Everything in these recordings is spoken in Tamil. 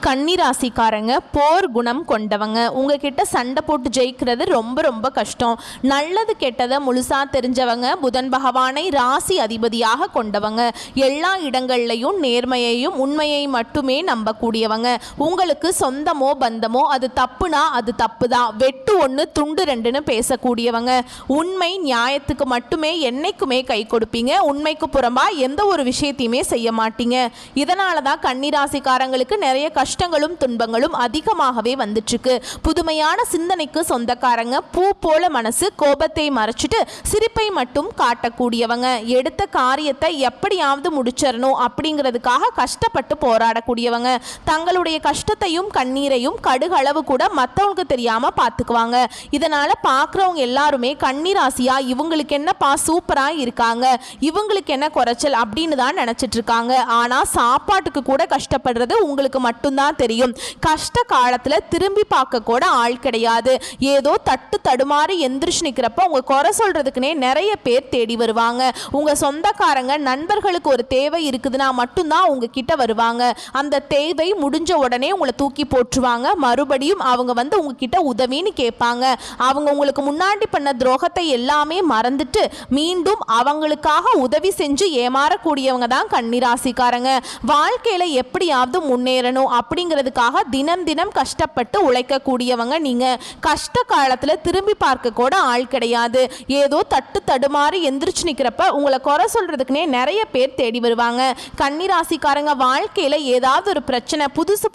கன்னிராசிக்காரங்க போர் குணம் கொண்டவங்க. உங்ககிட்ட சண்டை போட்டு ஜெயிக்கிறது ரொம்ப ரொம்ப கஷ்டம். நல்லது கெட்டதை முழுசா தெரிஞ்சவங்க. புதன் பகவானை ராசி அதிபதியாக கொண்டவங்க. எல்லா இடங்கள்லையும் நேர்மையையும் உண்மையை மட்டுமே நம்பக்கூடியவங்க. உங்களுக்கு சொந்தமோ பந்தமோ அது தப்புனா அது தப்பு தான், வெட்டு ஒன்று துண்டு ரெண்டுன்னு பேசக்கூடியவங்க. உண்மை நியாயத்துக்கு மட்டுமே என்னைக்குமே கை கொடுப்பீங்க. உண்மைக்கு புறம்பா எந்த ஒரு விஷயத்தையுமே செய்ய மாட்டீங்க. இதனால தான் கன்னிராசிக்காரங்களுக்கு நிறைய கஷ்டங்களும் துன்பங்களும் அதிகமாகவே வந்துட்டுருக்கு. புதுமையான சிந்தனைக்கு சொந்தக்காரங்க. பூ போல மனசு, கோபத்தை மறைச்சிட்டு சிரிப்பை மட்டும் காட்டக்கூடியவங்க. எடுத்த காரியத்தை எப்படியாவது முடிச்சிடணும் அப்படிங்கிறதுக்காக கஷ்டப்பட்டு போராடக்கூடியவங்க. தங்களுடைய கஷ்டத்தையும் கண்ணீரையும் கடுகளவு கூட மற்றவங்களுக்கு தெரியாம பார்த்துக்குவாங்க. இதனால பார்க்குறவங்க எல்லாருமே கன்னிராசியா இவங்களுக்கு என்னப்பா சூப்பரா இருக்காங்க, இவங்களுக்கு என்ன குறைச்சல் அப்படின்னு தான் நினைச்சிட்டு இருக்காங்க. ஆனா சாப்பாட்டுக்கு கூட கஷ்டப்படுறது உங்களுக்கு மட்டும்தான் தெரியும். கஷ்ட காலத்துல திரும்பி பார்க்க கூட ஆள் கிடையாது. ஏதோ தட்டு தடுமாறி எந்திரிச்சு நிக்கிறப்ப உங்க குறை சொல்றதுக்குனே நிறைய பேர் தேடி வருவாங்க. உங்க சொந்தக்காரங்க நண்பர்களுக்கு ஒரு தேவை இருக்குதுன்னா மட்டும்தான் உங்ககிட்ட வருவாங்க. அந்த தேவை முடிஞ்ச உடனே உங்களை தூக்கி போட்டுருவாங்க. மறுபடியும் அவங்க வந்து உங்ககிட்ட உதவின்னு கேட்பாங்க. அவங்க உங்களுக்கு முன்னாடி பண்ண துரோகத்தை எல்லாமே மறந்துட்டு மீண்டும் அவங்களுக்காக உதவி செஞ்சு ஏமாறக்கூடியவங்க தான் கன்னிராசிக்காரங்க. வாழ்க்கையில எப்படியாவது முன்னேறணும் அப்படிங்கிறதுக்காக தினம் தினம் கஷ்டப்பட்டு உழைக்கக்கூடியவங்க நீங்க. கஷ்ட காலத்துல திரும்பி பார்க்க கூட ஆள் கிடையாது. ஏதோ தட்டு தடுமாறி எந்திரிச்சு நிக்கிறப்ப உங்களை குறை சொல்றதுக்குனே நிறைய பேர் தேடி வருவாங்க. கன்னிராசிக்காரங்க வாழ்க்கையில ஏதாவது ஒரு பிரச்சனை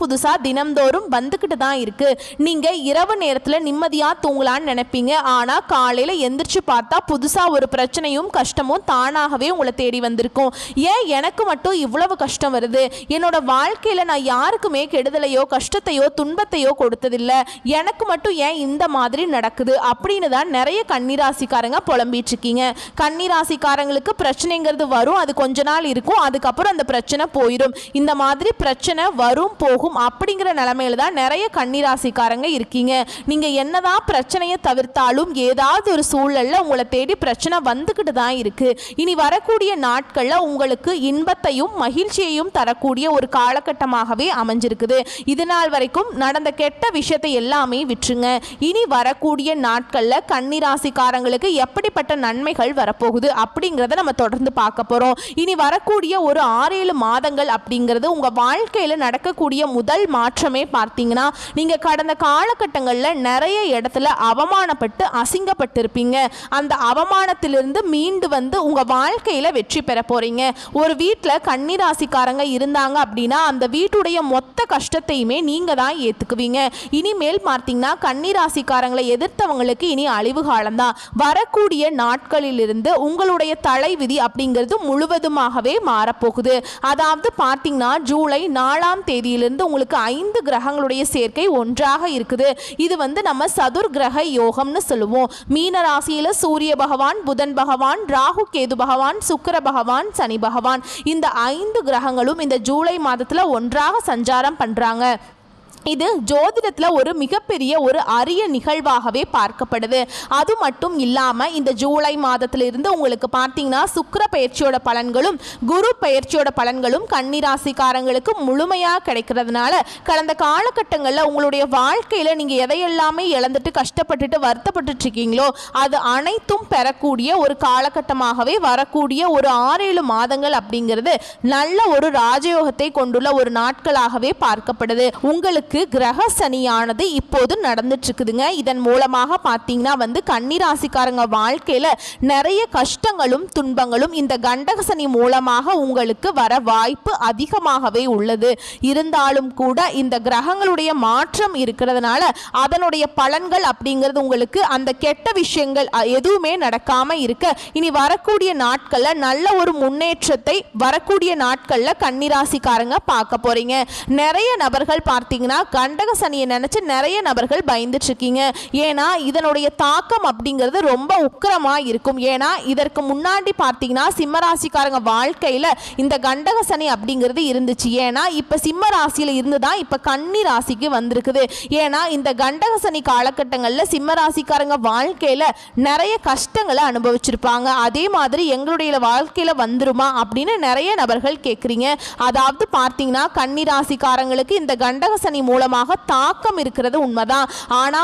புதுசா தினம்தோறும் வந்துக்கிட்டு தான் இருக்கு. நீங்க இரவு நேரத்துல நிம்மதியா தூங்கலான்னு நினைப்பீங்க. ஆனா காலையில எந்திரிச்சு பார்த்தா புதுசா ஒரு பிரச்சனையும் கஷ்டமும் தானாகவே உங்களை தேடி வந்திருக்கும். ஏன் எனக்கு மட்டும் இவ்வளவு கஷ்டம் வருது? என்னோட வாழ்க்கையில நான் யாருக்குமே கெடுதலையோ கஷ்டத்தையோ துன்பத்தையோ கொடுத்ததில்லை, எனக்கு மட்டும் ஏன் இந்த மாதிரி நடக்குது அப்படின்னு தான் நிறைய கன்னிராசிக்காரங்க புலம்பிட்டு இருக்கீங்க. கன்னிராசிக்காரங்களுக்கு பிரச்சனைங்கிறது வரும், அது கொஞ்ச நாள் இருக்கும், அதுக்கப்புறம் அந்த பிரச்சனை போயிடும். இந்த மாதிரி பிரச்சனை வரும் போகும் அப்படிங்கிற நிலைமையில தான் நிறைய கன்னிராசிக்காரங்க இருக்கீங்க. நீங்க என்னதான் பிரச்சனையை தவிர்த்தாலும் ஏதாவது ஒரு சூழல்ல உங்களை தேடி பிரச்சனை வந்துக்கிட்டு தான் இருக்கு. இனி வரக்கூடிய நாட்கள்ல உங்களுக்கு இன்பத்தையும் மகிழ்ச்சியையும் தரக்கூடிய ஒரு காலகட்டமாகவே அமைஞ்சிருக்குது. இது நாள் வரைக்கும் நடந்த கெட்ட விஷயத்தை எல்லாமே விட்டுருங்க. இனி வரக்கூடிய நாட்கள்ல கன்னிராசிக்காரங்களுக்கு எப்படிப்பட்ட நன்மைகள் வரப்போகுது அப்படிங்கிறத நம்ம தொடர்ந்து பார்க்க போறோம். இனி வரக்கூடிய ஒரு 6-7 மாதங்கள் அப்படிங்கிறது உங்க வாழ்க்கையில நடக்கக்கூடிய முதல் மாற்றமே பார்த்தீங்கன்னா, நீங்க கடந்த காலகட்டங்களில் நிறைய இடத்துல அவமானப்பட்டு அசிங்கப்பட்டிருப்பீங்க. அந்த அவமானத்திலிருந்து மீண்டு வந்து உங்க வாழ்க்கையில வெற்றி பெற போறீங்க. ஒரு வீட்டில் கன்னிராசிக்காரங்க இருந்தாங்க அப்படின்னா அந்த வீட்டுடைய மொத்த கஷ்டத்தையுமே நீங்க தான் ஏத்துக்குவீங்க. இனிமேல் பார்த்தீங்கன்னா கன்னிராசிக்காரங்களை எதிர்த்தவங்களுக்கு இனி அழிவு காலம்தான். வரக்கூடிய நாட்களிலிருந்து உங்களுடைய தலைவிதி அப்படிங்கிறது முழுவதுமாகவே மாறப்போகுது. அதாவது பார்த்தீங்கன்னா ஜூலை 4ஆம் தேதியிலிருந்து உங்களுக்கு 5 கிரகங்களுடைய சேர்க்கை ஒன்றாக இருக்குது. இது வந்து நம்ம சதுர் கிரக யோகம்னு சொல்லுவோம். மீன ராசியில சூரிய பகவான், புதன் பகவான், ராகு கேது பகவான், சுக்கிர பகவான், சனி பகவான், இந்த 5 கிரகங்களும் இந்த ஜூலை மாதத்துல ஒன்றாக சஞ்சாரம் பண்றாங்க. இது ஜோதிடத்தில் ஒரு மிகப்பெரிய ஒரு அரிய நிகழ்வாகவே பார்க்கப்படுது. அது மட்டும் இல்லாமல் இந்த ஜூலை மாதத்திலிருந்து உங்களுக்கு பார்த்தீங்கன்னா சுக்கிர பயிற்சியோட பலன்களும் குரு பயிற்சியோட பலன்களும் கன்னிராசிக்காரங்களுக்கு முழுமையாக கிடைக்கிறதுனால கடந்த காலகட்டங்களில் உங்களுடைய வாழ்க்கையில் நீங்கள் எதையெல்லாமே இழந்துட்டு கஷ்டப்பட்டுட்டு வருத்தப்பட்டு இருக்கீங்களோ அது அனைத்தும் பெறக்கூடிய ஒரு காலகட்டமாகவே வரக்கூடிய ஒரு 6-7 மாதங்கள் அப்படிங்கிறது நல்ல ஒரு ராஜயோகத்தை கொண்டுள்ள ஒரு நாட்களாகவே பார்க்கப்படுது. உங்களுக்கு கிரக சனியானது இப்போது நடந்துட்டு இருக்குதுங்க. இதன் மூலமாக பார்த்தீங்கன்னா வந்து கன்னிராசிக்காரங்க வாழ்க்கையில நிறைய கஷ்டங்களும் துன்பங்களும் இந்த கண்டக சனி மூலமாக உங்களுக்கு வர வாய்ப்பு அதிகமாகவே உள்ளது. இருந்தாலும் கூட இந்த கிரகங்களுடைய மாற்றம் இருக்கிறதுனால அதனுடைய பலன்கள் அப்படிங்கிறது உங்களுக்கு அந்த கெட்ட விஷயங்கள் எதுவுமே நடக்காம இருக்க இனி வரக்கூடிய நாட்கள்ல நல்ல ஒரு முன்னேற்றத்தை வரக்கூடிய நாட்கள்ல கன்னிராசிக்காரங்க பார்க்க போறீங்க. நிறைய நபர்கள் பார்த்தீங்கன்னா கண்டக சனியை நினைச்சு நிறைய நபர்கள் பயந்துட்டு இருக்கீங்க. ஏன்னா இதனுடைய தாக்கம் அப்படிங்கிறது ரொம்ப உக்கிரமா இருக்கும். ஏன்னா இதற்கு முன்னாடி பார்த்தீங்கன்னா சிம்ம ராசிக்காரங்க வாழ்க்கையில இந்த கண்டக சனி அப்படிங்கிறது இருந்துச்சு. ஏன்னா இப்ப சிம்ம ராசியில இருந்துதான் இப்ப கன்னி ராசிக்கு வந்திருக்குது. ஏன்னா இந்த கண்டக சனி காலகட்டங்கள்ல சிம்ம ராசிக்காரங்க வாழ்க்கையில நிறைய கஷ்டங்களை அனுபவிச்சிருப்பாங்க. அதே மாதிரி எங்களுடைய வாழ்க்கையில வந்துருமா அப்படின்னு நிறைய நபர்கள் கேட்குறீங்க. அதாவது பார்த்தீங்கன்னா கன்னி ராசிக்காரங்களுக்கு இந்த கண்டக சனி மூலமாக தாக்கம் இருக்கிறது உண்மைதான். ஆனா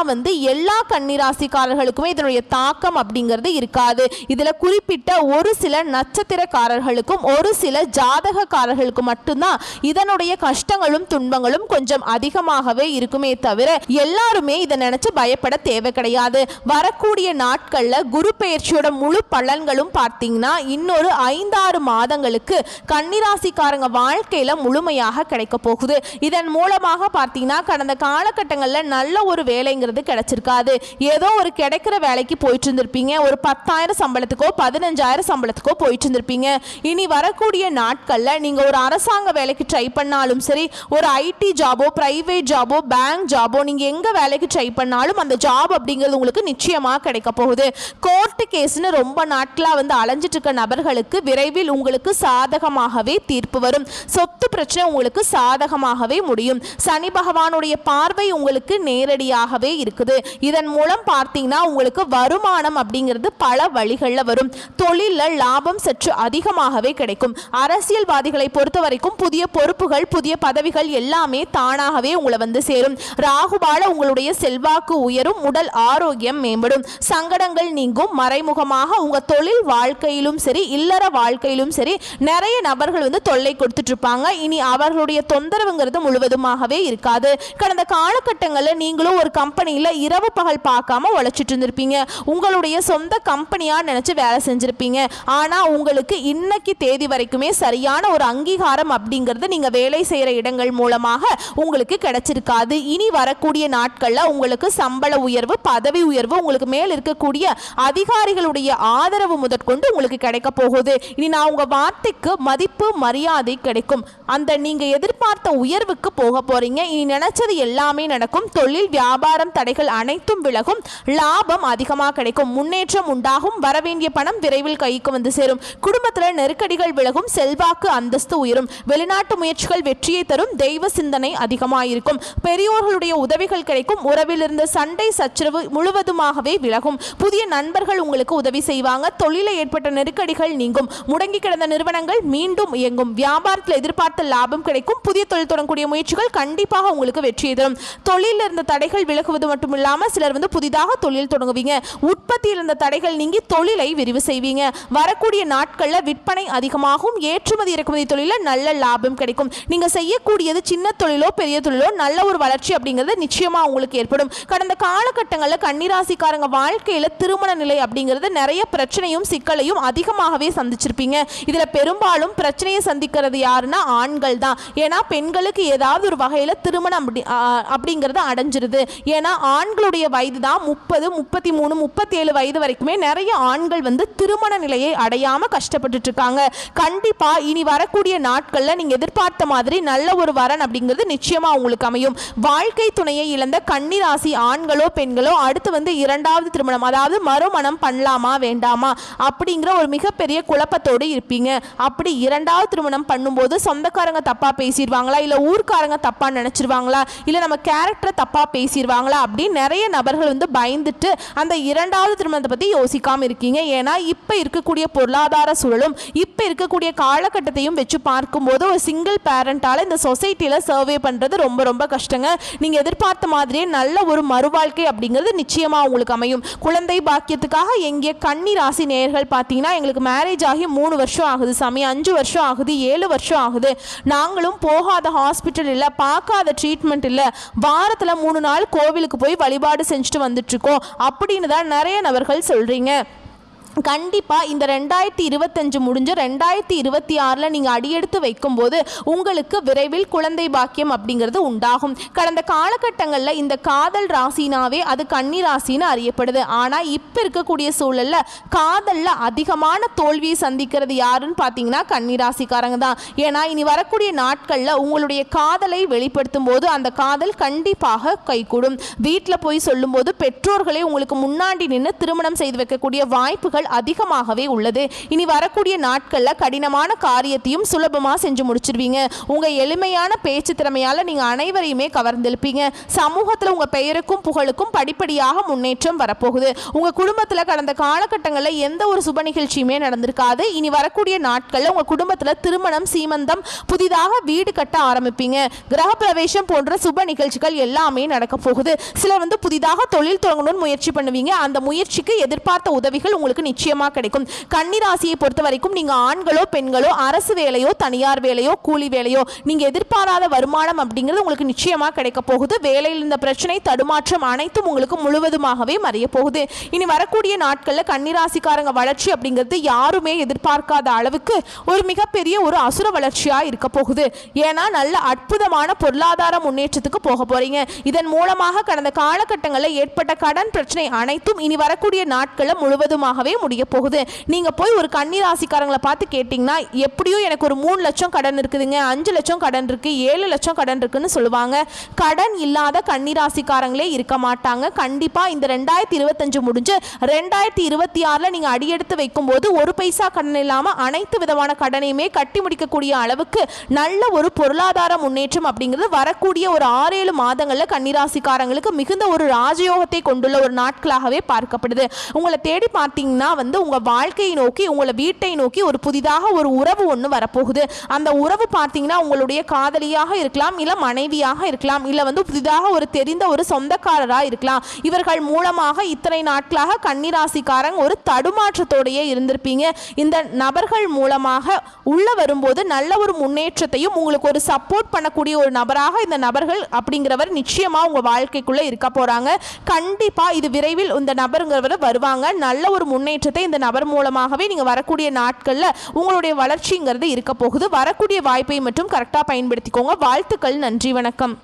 எல்லா கன்னி ராசிக்காரர்களுக்குமே இதனுடைய தாக்கம் அப்படிங்கிறது இருக்காது. இதுல குறிப்பிட்ட ஒரு சில நட்சத்திரக்காரர்களுக்கும் ஒரு சில ஜாதகக்காரர்களுக்கும் மட்டும்தான் இதனுடைய கஷ்டங்களும் துன்பங்களும் கொஞ்சம் அதிகமாகவே இருக்குமே தவிர எல்லாருமே இதை நினைச்சு பயப்பட தேவை கிடையாது. வரக்கூடிய நாட்கள்ல குரு பெயர்ச்சியோட முழு பலன்களும் பார்த்தீங்கன்னா இன்னொரு 5-6 மாதங்களுக்கு கன்னிராசிக்காரங்க வாழ்க்கையில முழுமையாக கிடைக்க போகுது. இதன் மூலமாக பார்த்தீங்கன்னா கடந்த காலகட்டங்களில் நல்ல ஒரு வேலைங்கிறது கிடைச்சிருக்காது. ஏதோ ஒரு கிடைக்கிற வேலைக்கு போயிட்டு இருந்திருப்பீங்க. ஒரு 10,000 சம்பளத்துக்கோ 15,000 சம்பளத்துக்கோ போயிட்டு இருந்திருப்பீங்க. இனி வரக்கூடிய நாட்கள்ல நீங்க ஒரு அரசாங்க வேலைக்கு ட்ரை பண்ணாலும் சரி, ஒரு ஐடி ஜாபோ, பிரைவேட் ஜாபோ, பேங்க் ஜாபோ, நீங்க எங்க வேலைக்கு ட்ரை பண்ணாலும் அந்த ஜாப் அப்படிங்கிறது உங்களுக்கு நிச்சயமா கிடைக்க போகுது. கோர்ட் கேஸ்னு ரொம்ப நாட்களா அலைஞ்சிட்டு இருக்க நபர்களுக்கு விரைவில் உங்களுக்கு சாதகமாகவே தீர்ப்பு வரும். சொத்து பிரச்சனை உங்களுக்கு சாதகமாகவே முடியும். சனி பகவானுடைய பார்வை உங்களுக்கு நேரடியாகவே இருக்குது. இதன் மூலம் பார்த்தீங்கன்னா உங்களுக்கு வருமானம் அப்படிங்கிறது பல வழிகளில் வரும். தொழிலில் லாபம் சற்று அதிகமாகவே கிடைக்கும். அரசியல்வாதிகளை பொறுத்த வரைக்கும் புதிய பொறுப்புகள், புதிய பதவிகள் எல்லாமே தானாகவே உங்களை சேரும். ராகுபால உங்களுடைய செல்வாக்கு உயரும். உடல் ஆரோக்கியம் மேம்படும். சங்கடங்கள் நீங்கும். மறைமுகமாக உங்க தொழில் வாழ்க்கையிலும் சரி, இல்லற வாழ்க்கையிலும் சரி நிறைய நபர்கள் தொல்லை கொடுத்துட்டு இருப்பாங்க. இனி அவர்களுடைய தொந்தரவுங்கிறது முழுவதுமாகவே இருக்காது. கடந்த காலகட்டங்களில் நீங்களும் ஒரு கம்பெனியில் இரவு பகல் பார்க்காம உழைச்சிட்டு இருந்திருப்பீங்க. உங்களுடைய சொந்த கம்பெனியா நினைச்சு வேலை செஞ்சிருப்பீங்க. ஆனா உங்களுக்கு இன்னைக்கு தேதி வரைக்குமே சரியான ஒரு அங்கீகாரம் அப்படிங்கிறது நீங்க வேலை செய்யற இடங்கள் மூலமாக உங்களுக்கு கிடைச்சிருக்காது. இனி வரக்கூடிய நாட்கள்ல உங்களுக்கு சம்பள உயர்வு, பதவி உயர்வு, உங்களுக்கு மேல் இருக்கக்கூடிய அதிகாரிகளுடைய ஆதரவு முதற்கொண்டு உங்களுக்கு கிடைக்க போகுது. இனி நான் உங்க வார்த்தைக்கு மதிப்பு, மரியாதை கிடைக்கும். அந்த நீங்க எதிர்பார்த்த உயர்வுக்கு போக போறீங்க. இனி நினைச்சது எல்லாமே நடக்கும். தொழில் வியாபாரம் தடைகள் அனைத்தும் விலகும். லாபம் அதிகமாக கிடைக்கும். முன்னேற்றம் உண்டாகும். வரவேண்டிய பணம் விரைவில் கைக்கு சேரும். குடும்பத்தில் நெருக்கடிகள் விலகும். செல்வாக்கு அந்தஸ்து உயரும். வெளிநாட்டு முயற்சிகள் வெற்றியை தரும். தெய்வ சிந்தனை அதிகமாயிருக்கும். பெரியோர்களுடைய உதவிகள் கிடைக்கும். உறவில் இருந்த சண்டை சச்சரவு முழுவதுமாகவே விலகும். புதிய நண்பர்கள் உங்களுக்கு உதவி செய்வாங்க. தொழிலில் ஏற்பட்ட நெருக்கடிகள் நீங்கும். முடங்கி கிடந்த நிறுவனங்கள் மீண்டும் இயங்கும். வியாபாரத்தில் எதிர்பார்த்த லாபம் கிடைக்கும். புதிய தொழில் தொடங்கக்கூடிய முயற்சிகள் கண்டிப்பாக உங்களுக்கு வெற்றியை தரும். தொழிலில் இருந்த தடைகள் விலகுவது மட்டும் இல்லாமல் சிலர் புதிதாக தொழில் தொடங்குவீங்க. உற்பத்தியில் இருந்த தடைகள் நீங்கி தொழிலை விரிவு செய்வீங்க. வரக்கூடிய நாட்களில் விற்பனை அதிகமாகும். ஏற்றுமதி இறக்குமதி தொழிலில் நல்ல லாபம் கிடைக்கும். நீங்க செய்யக்கூடியது சின்ன தொழிலோ பெரிய தொழிலோ நல்ல ஒரு வளர்ச்சி அப்படிங்கிறது நிச்சயமா உங்களுக்கு ஏற்படும். கடந்த காலகட்டங்களில் கன்னிராசிக்காரங்க வாழ்க்கையில திருமண நிலை அப்படிங்கிறது நிறைய பிரச்சனையும் சிக்கலையும் அதிகமாகவே சந்திச்சிருப்பீங்க. இதுல பெரும்பாலும் பிரச்சனையை சந்திக்கிறது யாருன்னா ஆண்கள் தான். ஏன்னா பெண்களுக்கு ஏதாவது ஒரு வகையில திருமணம் அப்படிங்கிறது அடைஞ்சிருது. ஏன்னா ஆண்களுடைய வயது தான் 30, 33, 37 வயது வரைக்குமே நிறைய ஆண்கள் திருமண நிலையை அடையாம கஷ்டப்பட்டு இருக்காங்க. கண்டிப்பா இனி வரக்கூடிய நாட்கள்ல நீங்க எதிர்பார்த்த மாதிரி நல்ல ஒரு வரன் அப்படிங்கிறது நிச்சயமா உங்களுக்கு அமையும். வாழ்க்கை துணையை இழந்த கன்னிராசி ஆண்களோ பெண்களோ அடுத்து இரண்டாவது திருமணம், அதாவது மறுமணம் பண்ணலாமா வேண்டாமா அப்படிங்கிற ஒரு மிகப்பெரிய குழப்பத்தோடு இருப்பீங்க. அப்படி இரண்டாவது திருமணம் பண்ணும்போது சொந்தக்காரங்க தப்பா பேசிடுவாங்களா, இல்ல ஊர்க்காரங்க தப்பா நினைச்சிருவாங்களா, இல்ல நம்ம கேரக்டரை தப்பா பேசிடுவாங்களா அப்படின்னு நிறைய நபர்கள் பயந்துட்டு அந்த இரண்டாவது திருமணத்தை பத்தி யோசிக்காம இருக்கீங்க. ஏன்னா இப்ப இருக்கக்கூடிய பொருளாதார சூழலும் இப்ப இருக்கக்கூடிய காலகட்டத்தையும் வச்சு பார்க்கும்போது ஒரு சிங்கிள் பேரண்டால இந்த சொசைட்டில சர்வே பண்றது ரொம்ப ரொம்ப கஷ்டங்க. நீங்க எதிர்பார்த்த மாதிரியே நல்ல ஒரு மறுவாழ்க்கை அப்படிங்கிறது நிச்சயமா உங்களுக்கு அமையும். குழந்தை பாக்கியத்துக்காக எங்கே கன்னி ராசி நேயர்கள் பார்த்தீங்கன்னா எங்களுக்கு மேரேஜ் ஆகி 3 வருஷம் ஆகுது சாமி, 5 வருஷம் ஆகுது, 7 வருஷம் ஆகுது, நாங்களும் போகாத ஹாஸ்பிட்டல் இல்லை, பார்க்காத ட்ரீட்மெண்ட் இல்லை, வாரத்தில் 3 நாள் கோவிலுக்கு போய் வழிபாடு செஞ்சுட்டு வந்துட்டு இருக்கோம் அப்படின்னு தான் நிறைய நபர்கள் சொல்றீங்க. கண்டிப்பாக இந்த 2025 முடிஞ்சு 2026 நீங்கள் அடியெடுத்து வைக்கும்போது உங்களுக்கு விரைவில் குழந்தை பாக்கியம் அப்படிங்கிறது உண்டாகும். கடந்த காலகட்டங்களில் இந்த காதல் ராசினாவே அது கன்னி ராசின்னு அறியப்படுது. ஆனால் இப்போ இருக்கக்கூடிய சூழலில் காதலில் அதிகமான தோல்வியை சந்திக்கிறது யாருன்னு பார்த்தீங்கன்னா கன்னி ராசிக்காரங்க தான். ஏன்னா இனி வரக்கூடிய நாட்களில் உங்களுடைய காதலை வெளிப்படுத்தும் போது அந்த காதல் கண்டிப்பாக கைகூடும். வீட்டில் போய் சொல்லும்போது பெற்றோர்களே உங்களுக்கு முன்னாடி நின்று திருமணம் செய்து வைக்கக்கூடிய வாய்ப்புகள் அதிகமாகவே உள்ளது. இனி வரக்கூடிய நாட்களில் கடினமான காரியத்தையும் சுலபமாக செஞ்சு முடிச்சிருவீங்க. உங்க எளிமையான பேச்சு திறமையால நீங்க அனைவரையுமே கவர்ந்தெழுப்பீங்க. சமூகத்தில் உங்க பெயருக்கும் புகழுக்கும் படிப்படியாக முன்னேற்றம் வரப்போகுது. உங்க குடும்பத்தில் கடந்த காலகட்டங்களில் எந்த ஒரு சுப நிகழ்ச்சியுமே நடந்திருக்காது. இனி வரக்கூடிய நாட்களில் உங்க குடும்பத்தில் திருமணம், சீமந்தம், புதிதாக வீடு கட்ட ஆரம்பிப்பீங்க. கிரக பிரவேசம் போன்ற சுப நிகழ்ச்சிகள் எல்லாமே நடக்க போகுது. சிலர் புதிதாக தொழில் தொடங்கணும்னு முயற்சி பண்ணுவீங்க. அந்த முயற்சிக்கு எதிர்பார்த்த உதவிகள் உங்களுக்கு நிச்சயமா கிடைக்கும். கன்னி ராசியை பொறுத்த வரைக்கும் நீங்க ஆண்களோ பெண்களோ அரசு வேலையோ தனியார் வேலையோ கூலி வேலையோ நீங்க எதிர்பாராத வருமானம் அப்படிங்கிறது உங்களுக்கு நிச்சயமா கிடைக்க போகுது. வேலையில் இந்த பிரச்சனை தடுமாற்றம் அனைத்தும் உங்களுக்கு முழுவதுமாகவே மறைய போகுது. இனி வரக்கூடிய நாட்களில் கன்னி ராசிக்காரங்க வளர்ச்சி அப்படிங்கிறது யாருமே எதிர்பார்க்காத அளவுக்கு ஒரு மிகப்பெரிய ஒரு அசுர வளர்ச்சியா இருக்க போகுது. ஏன்னா நல்ல அற்புதமான பொருளாதார முன்னேற்றத்துக்கு போக போறீங்க. இதன் மூலமாக கடந்த காலகட்டங்களில் ஏற்பட்ட கடன் பிரச்சனை அனைத்தும் இனி வரக்கூடிய நாட்களில் முழுவதுமாகவே முடிய போகுது. நீங்க போய் ஒரு கன்னி ராசிக்காரங்களை பார்த்து கேட்டீங்கன்னா எப்படியும் எனக்கு ஒரு 3 லட்சம் கடன் இருக்குதுங்க, 5 லட்சம் கடன் இருக்கு, 7 லட்சம் கடன் இருக்குன்னு சொல்லுவாங்க. கடன் இல்லாத கன்னி ராசிக்காரங்களே இருக்க மாட்டாங்க. கண்டிப்பா இந்த 2025 முடிஞ்சு 2026 நீங்க அடியெடுத்து வைக்கும் போது ஒரு பைசா கடன் இல்லாம அனைத்து விதமான கடனையுமே கட்டி முடிக்கக்கூடிய அளவுக்கு நல்ல ஒரு பொருளாதார முன்னேற்றம் அப்படிங்கிறது வரக்கூடிய ஒரு 6-7 மாதங்கள்ல கன்னிராசிக்காரங்களுக்கு மிகுந்த ஒரு ராஜயோகத்தை கொண்டுள்ள ஒரு நாட்களாகவே பார்க்கப்படுது. உங்களை தேடி பார்த்தீங்கன்னா உங்க வாழ்க்கையை நோக்கி, உங்களை வீட்டை நோக்கி ஒரு புதிதாக ஒரு உறவு ஒன்று வரப்போகுது. அந்த உறவு பார்த்தீங்கன்னா உங்களுடைய காதலியாக இருக்கலாம், இல்ல மனைவியாக இருக்கலாம், இல்ல புதிதாக ஒரு தெரிந்த ஒரு சொந்தக்காரராக இருக்கலாம். இவர்கள் மூலமாக இத்தனை நாட்களாக கன்னிராசிக்காரங்க ஒரு தடுமாற்றத்தோடையே இருந்திருப்பீங்க. இந்த நபர்கள் மூலமாக உள்ள வரும்போது நல்ல ஒரு முன்னேற்றத்தையும் உங்களுக்கு ஒரு சப்போர்ட் பண்ணக்கூடிய ஒரு நபராக இந்த நபர்கள் அப்படிங்கிறவர் நிச்சயமா உங்க வாழ்க்கைக்குள்ள இருக்க போறாங்க. கண்டிப்பா இது விரைவில் இந்த நபருங்கிறவர் வருவாங்க. நல்ல ஒரு முன்னேற்றத்தை இந்த நபர் மூலமாகவே நீங்க வரக்கூடிய நாட்கள்ல உங்களுடைய வளர்ச்சிங்கிறது இருக்க போகுது. வரக்கூடிய வாய்ப்பை மட்டும் கரெக்டா பயன்படுத்திக்கோங்க. வாழ்த்துக்கள். நன்றி, வணக்கம்.